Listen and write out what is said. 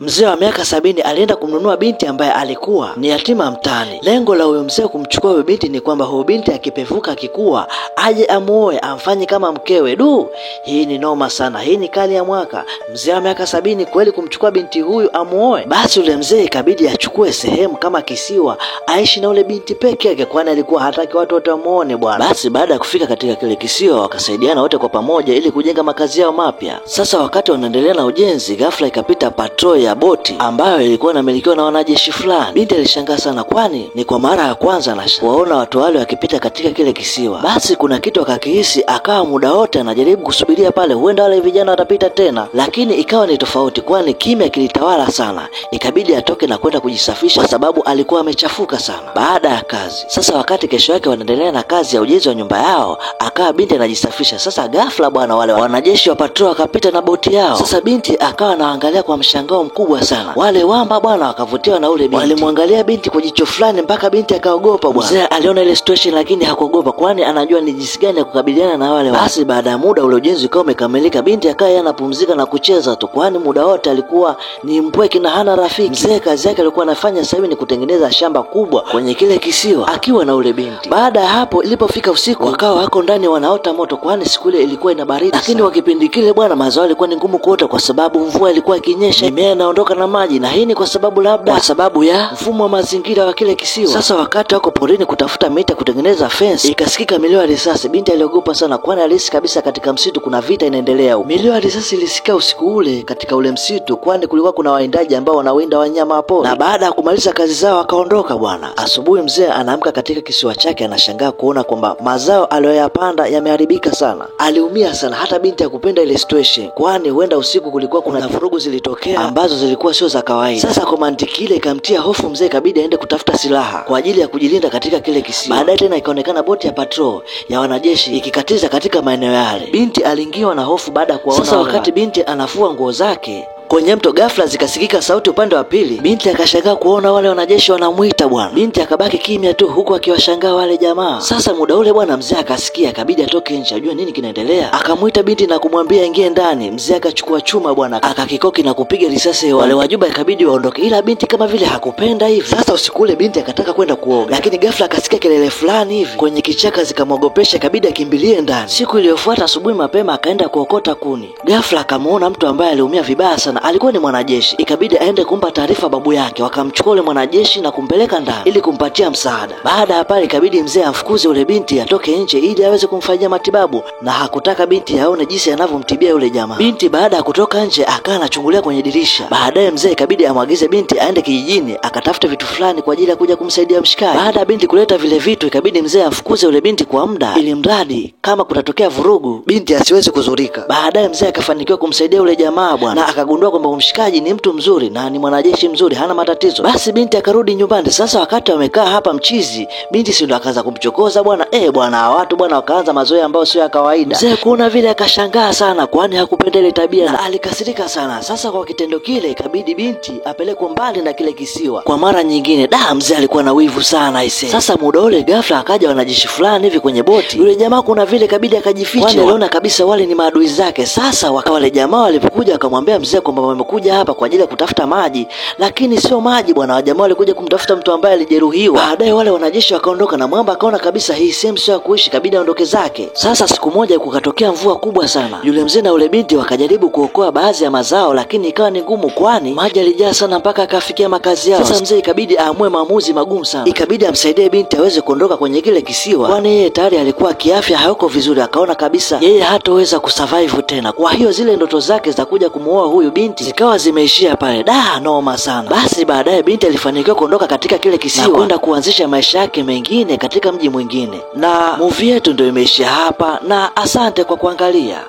mzee wa miaka 70 alienda kumnunua binti ambaye alikuwa ni yatima mtaani. Lengo la huyo mzee kumchukua huyo binti ni kwamba huyo binti akipevuka akikua aje amuoe amfanye kama mkewe. Hii ni noma sana, hii ni kali ya mwaka. Mzee wa miaka 70 kweli kumchukua binti huyu amuoe? Basi ule mzee ikabidi achukue sehemu kama kisiwa aishi na ule binti peke yake, kwani alikuwa hataki watu wote wamuone bwana. Basi baada ya kufika katika kile kisiwa wakasaidiana wote kwa pamoja ili kujenga makazi yao mapya. Sasa wakati wanaendelea na ujenzi, ghafla ikapita patrol ya boti ambayo ilikuwa inamilikiwa na wanajeshi fulani. Binti alishangaa sana, kwani ni kwa mara ya kwanza kuwaona watu wale wakipita katika kile kisiwa. Basi kuna kitu akakihisi, akawa muda wote anajaribu kusubiria pale huenda wale vijana watapita tena, lakini ikawa ni tofauti, kwani kimya kilitawala sana. Ikabidi atoke na kwenda kujisafisha kwa sababu alikuwa amechafuka sana baada ya kazi. Sasa wakati kesho yake wanaendelea na kazi ya ujenzi wa nyumba yao, akawa binti anajisafisha. Sasa ghafla bwana, wale wanajeshi wa patrol wakapita na boti yao. Sasa binti akawa anaangalia kwa mshangao mkubwa sana. Wale wamba bwana wakavutiwa na ule binti. Walimwangalia binti kwa jicho fulani mpaka binti akaogopa bwana. Mzee aliona ile situation lakini hakuogopa, kwani anajua ni jinsi gani ya kukabiliana na wale wamba. Basi baada ya muda ule ujenzi ukawa umekamilika, binti akawa anapumzika na kucheza tu, kwani muda wote alikuwa ni mpweke na hana rafiki. Mzee kazi yake alikuwa anafanya sasa hivi ni kutengeneza shamba kubwa kwenye kile kisiwa akiwa na ule binti. Baada ya hapo ilipofika usiku, wakawa wako ndani wanaota moto, kwani siku ile ilikuwa ina baridi. Lakini kwa kipindi kile bwana, mazao yalikuwa ni ngumu kuota kwa sababu mvua ilikuwa ikinyesha, mimea inaondoka na maji, na hii ni kwa sababu ya mfumo wa mazingira wa kile kisiwa. Sasa wakati wako porini kutafuta miti kutengeneza fence, ikasikika milio ya risasi. Binti aliogopa sana, kwani alihisi kabisa katika msitu kuna vita inaendelea huko. Milio ya risasi ilisikia usiku ule katika ule msitu, kwani kulikuwa kuna waindaji ambao wanawinda wanyama hapo. Na baada ya kumaliza kazi zao wakaondoka bwana. Asubuhi mzee anaamka katika kisiwa chake, anashangaa kuona kwamba mazao aliyoyapanda yameharibika sana. Aliumia sana, hata binti hakupenda ile situation, kwani huenda usiku kulikuwa kuna vurugu zilitokea ambazo zilikuwa sio za kawaida. Sasa kwa mantiki ile ikamtia hofu mzee, ikabidi aende kutafuta silaha kwa ajili ya kujilinda katika kile kisiwa. Baadaye tena ikaonekana boti ya patrol ya wanajeshi ikikatiza katika maeneo yale. Binti aliingiwa na hofu baada ya kuwaona. Sasa wakati binti anafua nguo zake kwenye mto, ghafla zikasikika sauti upande wa pili. Binti akashangaa kuona wale wanajeshi wanamuita bwana. Binti akabaki kimya tu huku akiwashangaa wale jamaa. Sasa muda ule bwana, mzee akasikia, akabidi atoke nje ajue nini kinaendelea. Akamuita binti na kumwambia ingie ndani. Mzee akachukua chuma bwana, akakikoki na kupiga risasi. Wale wajuba ikabidi waondoke, ila binti kama vile hakupenda hivi. Sasa usiku ule binti akataka kwenda kuoga, lakini ghafla akasikia kelele fulani hivi kwenye kichaka, zikamwogopesha, ikabidi akimbilie ndani. Siku iliyofuata asubuhi mapema akaenda kuokota kuni. Ghafla akamuona mtu ambaye aliumia vibaya sana, alikuwa ni mwanajeshi. Ikabidi aende kumpa taarifa babu yake. Wakamchukua ule mwanajeshi na kumpeleka ndani ili kumpatia msaada. Baada ya pale ikabidi mzee amfukuze ule binti atoke nje ili aweze kumfanyia matibabu, na hakutaka binti aone jinsi anavyomtibia yule jamaa. Binti baada ya kutoka nje akawa anachungulia kwenye dirisha. Baadaye mzee ikabidi amwagize binti aende kijijini akatafute vitu fulani kwa ajili ya kuja kumsaidia mshikaji. Baada ya binti kuleta vile vitu, ikabidi mzee amfukuze ule binti kwa muda, ili mradi kama kutatokea vurugu binti asiweze kuzurika. Baadaye mzee akafanikiwa kumsaidia yule jamaa bwana, na akagundua kwamba mshikaji ni mtu mzuri na ni mwanajeshi mzuri, hana matatizo. Basi binti akarudi nyumbani. Sasa wakati wamekaa hapa mchizi, binti si ndo akaanza kumchokoza bwana. Bwana watu bwana wakaanza mazoea ambayo sio ya kawaida. Mzee kuona vile akashangaa sana, kwani hakupenda ile tabia na alikasirika sana. Sasa kwa kitendo kile ikabidi binti apelekwe mbali na kile kisiwa kwa mara nyingine. Mzee alikuwa na wivu sana aise. Sasa muda ule ghafla akaja wanajeshi fulani hivi kwenye boti. Yule jamaa kuna vile kabidi akajificha, kwani aliona kabisa wale ni maadui zake. Sasa wale jamaa walipokuja wakamwambia mzee kwamba wamekuja hapa kwa ajili ya kutafuta maji, lakini sio maji bwana. Wajamaa walikuja kumtafuta mtu ambaye alijeruhiwa. Baadaye wale wanajeshi wakaondoka na mwamba akaona kabisa hii sehemu sio ya kuishi, kabidi aondoke zake. Sasa siku moja kukatokea mvua kubwa sana. Yule mzee na ule binti wakajaribu kuokoa baadhi ya mazao, lakini ikawa ni ngumu, kwani maji yalijaa sana mpaka akafikia makazi yao. Sasa mzee ikabidi aamue maamuzi magumu sana. Ikabidi amsaidie binti aweze kuondoka kwenye kile kisiwa, kwani yeye tayari alikuwa kiafya hayuko vizuri. Akaona kabisa yeye hataweza kusurvive tena. Kwa hiyo zile ndoto zake za kuja kumuoa huyu binti zikawa zimeishia pale. Noma sana. Basi baadaye binti alifanikiwa kuondoka katika kile kisiwa na kwenda kuanzisha maisha yake mengine katika mji mwingine. Na movie yetu ndio imeishia hapa, na asante kwa kuangalia.